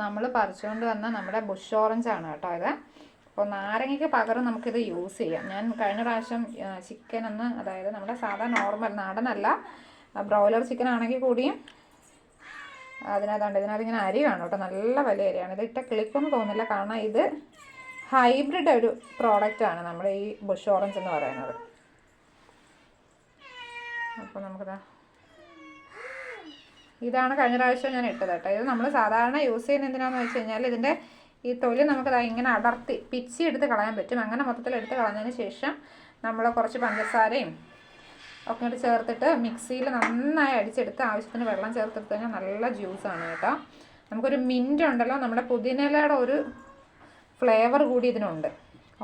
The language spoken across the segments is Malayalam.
നമ്മൾ പറിച്ചുകൊണ്ട് വന്ന നമ്മുടെ ബുഷ് ഓറഞ്ചാണ് കേട്ടോ ഇത്. അപ്പോൾ നാരങ്ങയ്ക്ക് പകരം നമുക്കിത് യൂസ് ചെയ്യാം. ഞാൻ കഴിഞ്ഞ പ്രാവശ്യം ചിക്കൻ ഒന്ന്, അതായത് നമ്മുടെ സാധാ നോർമൽ നാടനല്ല ബ്രോയിലർ ചിക്കൻ ആണെങ്കിൽ കൂടിയും ഇതിനകത്ത് ഇങ്ങനെ അരി കാണും കേട്ടോ, നല്ല വലിയ അരിയാണ്. ഇത് ഇട്ട കിളിക്കൊന്നും തോന്നില്ല, കാരണം ഇത് ഹൈബ്രിഡ് ഒരു പ്രോഡക്റ്റാണ് നമ്മുടെ ഈ ബുഷ് ഓറഞ്ച് എന്ന് പറയുന്നത്. അപ്പോൾ നമുക്കിതാ ഇതാണ് കഴിഞ്ഞ പ്രാവശ്യം ഞാൻ ഇട്ടത് കേട്ടോ. ഇത് നമ്മൾ സാധാരണ യൂസ് ചെയ്യുന്ന എന്തിനാണെന്ന് വെച്ച് കഴിഞ്ഞാൽ ഇതിൻ്റെ ഈ തൊലി നമുക്കത് ഇങ്ങനെ അടർത്തി പിച്ചി എടുത്ത് കളയാൻ പറ്റും. അങ്ങനെ മൊത്തത്തിൽ എടുത്ത് കളഞ്ഞതിന് ശേഷം നമ്മൾ കുറച്ച് പഞ്ചസാരയും ഒക്കെ ഇട്ട് ചേർത്തിട്ട് മിക്സിയിൽ നന്നായി അടിച്ചെടുത്ത് ആവശ്യത്തിന് വെള്ളം ചേർത്തെടുത്ത് കഴിഞ്ഞാൽ നല്ല ജ്യൂസാണ് കേട്ടോ. നമുക്കൊരു മിൻറ്റ് ഉണ്ടല്ലോ, നമ്മുടെ പുതിനയിലയുടെ ഒരു ഫ്ലേവർ കൂടി ഇതിനുണ്ട്.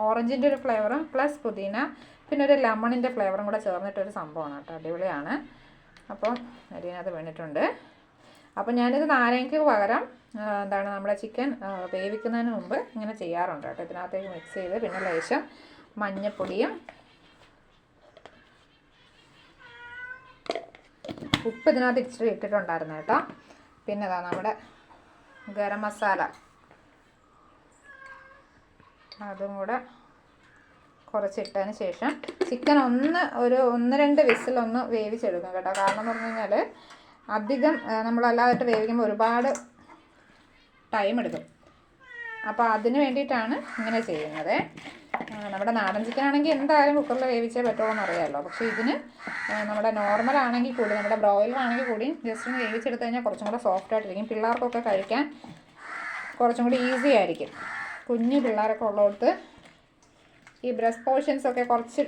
ഓറഞ്ചിൻ്റെ ഒരു ഫ്ലേവറും പ്ലസ് പുതിന, പിന്നെ ഒരു ലെമണിൻ്റെ ഫ്ലേവറും കൂടെ ചേർന്നിട്ടൊരു സംഭവമാണ് കേട്ടോ, അടിപൊളിയാണ്. അപ്പം അരിനകത്ത് വീണിട്ടുണ്ട്. അപ്പം ഞാനിത് നാരങ്ങയ്ക്ക് പകരം നമ്മുടെ ചിക്കൻ വേവിക്കുന്നതിന് മുമ്പ് ഇങ്ങനെ ചെയ്യാറുണ്ട് കേട്ടോ. ഇതിനകത്തേക്ക് മിക്സ് ചെയ്ത് പിന്നെ ലേശം മഞ്ഞൾപ്പൊടിയും ഉപ്പ് ഇതിനകത്ത് ഇച്ചിരി ഇട്ടിട്ടുണ്ടായിരുന്നു കേട്ടോ. പിന്നെ നമ്മുടെ ഗരം മസാല അതും കൂടെ കുറച്ചിട്ടതിന് ശേഷം ചിക്കൻ ഒരു 1-2 വിസിലൊന്ന് വേവിച്ചെടുക്കും കേട്ടോ. കാരണം എന്ന് പറഞ്ഞു കഴിഞ്ഞാൽ അധികം നമ്മളല്ലാതെ വേവിക്കുമ്പോൾ ഒരുപാട് ടൈം എടുക്കും. അപ്പോൾ അതിന് വേണ്ടിയിട്ടാണ് ഇങ്ങനെ ചെയ്യുന്നത്. നമ്മുടെ നാടൻ ചിക്കൻ ആണെങ്കിൽ എന്തായാലും കുക്കറിൽ വേവിച്ചേ പറ്റുള്ളൂ എന്നറിയാമല്ലോ. പക്ഷേ ഇതിന് നമ്മുടെ നോർമൽ ആണെങ്കിൽ കൂടി, നമ്മുടെ ബ്രോയിലർ ആണെങ്കിൽ കൂടി ജസ്റ്റ് ഒന്ന് വേവിച്ചെടുത്ത് കഴിഞ്ഞാൽ കുറച്ചും കൂടെ സോഫ്റ്റ് ആയിട്ടിരിക്കും. പിള്ളേർക്കൊക്കെ കഴിക്കാൻ കുറച്ചും കൂടി ഈസി ആയിരിക്കും. കുഞ്ഞു പിള്ളേരൊക്കെ ഉള്ളിടത്ത് ഈ ബ്രസ്റ്റ് പോർഷൻസൊക്കെ കുറച്ച്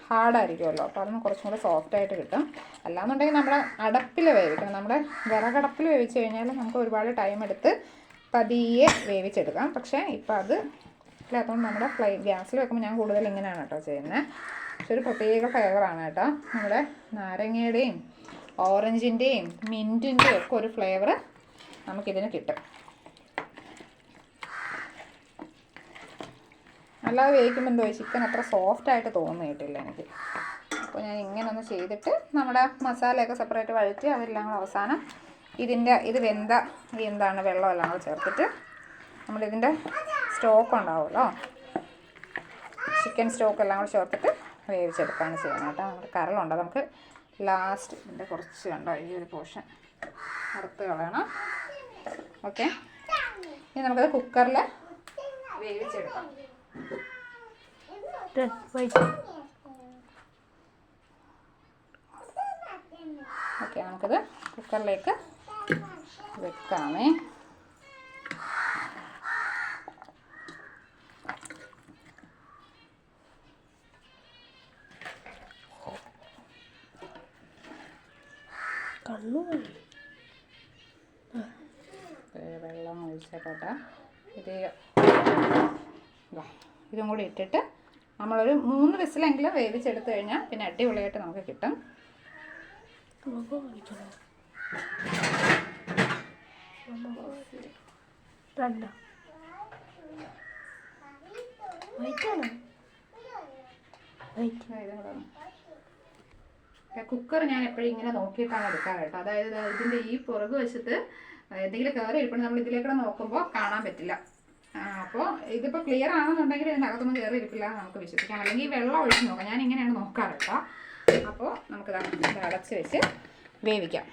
ഹാർഡായിരിക്കുമല്ലോ, അപ്പോൾ അതൊന്നും കുറച്ചും കൂടെ സോഫ്റ്റായിട്ട് കിട്ടും. അല്ലാന്നുണ്ടെങ്കിൽ നമ്മുടെ അടപ്പിൽ വേവിക്കണം. നമ്മുടെ വിറകടപ്പിൽ വേവിച്ച് കഴിഞ്ഞാൽ നമുക്ക് ഒരുപാട് ടൈം എടുത്ത് പതിയെ വേവിച്ചെടുക്കാം. പക്ഷേ ഇപ്പോൾ അത് ഇല്ലാത്തതുകൊണ്ട് നമ്മുടെ ഗ്യാസിൽ വെക്കുമ്പോൾ ഞാൻ കൂടുതൽ ഇങ്ങനെയാണ് കേട്ടോ ചെയ്യുന്നത്. പക്ഷെ ഒരു പ്രത്യേക ഫ്ലേവറാണ് കേട്ടോ. നമ്മുടെ നാരങ്ങയുടെയും ഓറഞ്ചിൻ്റെയും മിൻറ്റിൻ്റെയും ഒക്കെ ഒരു ഫ്ലേവർ നമുക്കിതിന് കിട്ടും. അല്ലാതെ വേവിക്കുമ്പോൾ എന്തോ ചിക്കൻ അത്ര സോഫ്റ്റായിട്ട് തോന്നിയിട്ടില്ല എനിക്ക്. അപ്പോൾ ഞാൻ ഇങ്ങനെ ഒന്ന് ചെയ്തിട്ട് നമ്മുടെ മസാലയൊക്കെ സെപ്പറേറ്റ് വഴറ്റി അതെല്ലാം കൂടെ അവസാനം ഇത് വെന്ത വെള്ളമെല്ലാം കൂടെ ചേർത്തിട്ട് നമ്മളിതിൻ്റെ സ്റ്റോക്ക് ഉണ്ടാവുമല്ലോ, ചിക്കൻ സ്റ്റോക്ക് എല്ലാം കൂടെ ചേർത്തിട്ട് വേവിച്ചെടുക്കുകയാണ് ചെയ്യുന്നത് കേട്ടോ. നമ്മുടെ കരളുണ്ട്, നമുക്ക് ലാസ്റ്റ് ഇതിൻ്റെ കുറച്ച് കണ്ടോ ഈ ഒരു പോർഷൻ അറുത്ത് കളയണം. ഓക്കെ, ഇനി നമുക്കത് കുക്കറിൽ വേവിച്ചെടുക്കാം. ഓക്കെ, നമുക്കത് കുക്കറിലേക്ക് വെക്കാമേ. വെള്ളം ഒഴിച്ചേക്കോട്ടെ. ഇതും കൂടി ഇട്ടിട്ട് നമ്മളൊരു 3 വിസിലെങ്കിലും വേവിച്ചെടുത്ത് കഴിഞ്ഞാൽ പിന്നെ അടിപൊളിയായിട്ട് നമുക്ക് കിട്ടും. കുക്കർ ഞാൻ എപ്പോഴും ഇങ്ങനെ നോക്കിയിട്ടാണ് എടുക്കാറ് കേട്ടോ. അതായത് ഇതിൻ്റെ ഈ പുറകു വശത്ത് എന്തെങ്കിലും കയറി ഇരിപ്പുണ്ട്, നമ്മൾ ഇതിലേക്കൂടെ നോക്കുമ്പോൾ കാണാൻ പറ്റില്ല. അപ്പോൾ ഇതിപ്പോൾ ക്ലിയർ ആണെന്നുണ്ടെങ്കിൽ ഇതിനകത്തൊന്നും കയറി ഇരിപ്പില്ല നമുക്ക് വിശ്വസിക്കാം. അല്ലെങ്കിൽ വെള്ളം ഒഴിച്ച് നോക്കാം. ഞാൻ ഇങ്ങനെയാണ് നോക്കാറ് കേട്ടോ. അപ്പോൾ നമുക്ക് അടച്ച് വെച്ച് വേവിക്കാം.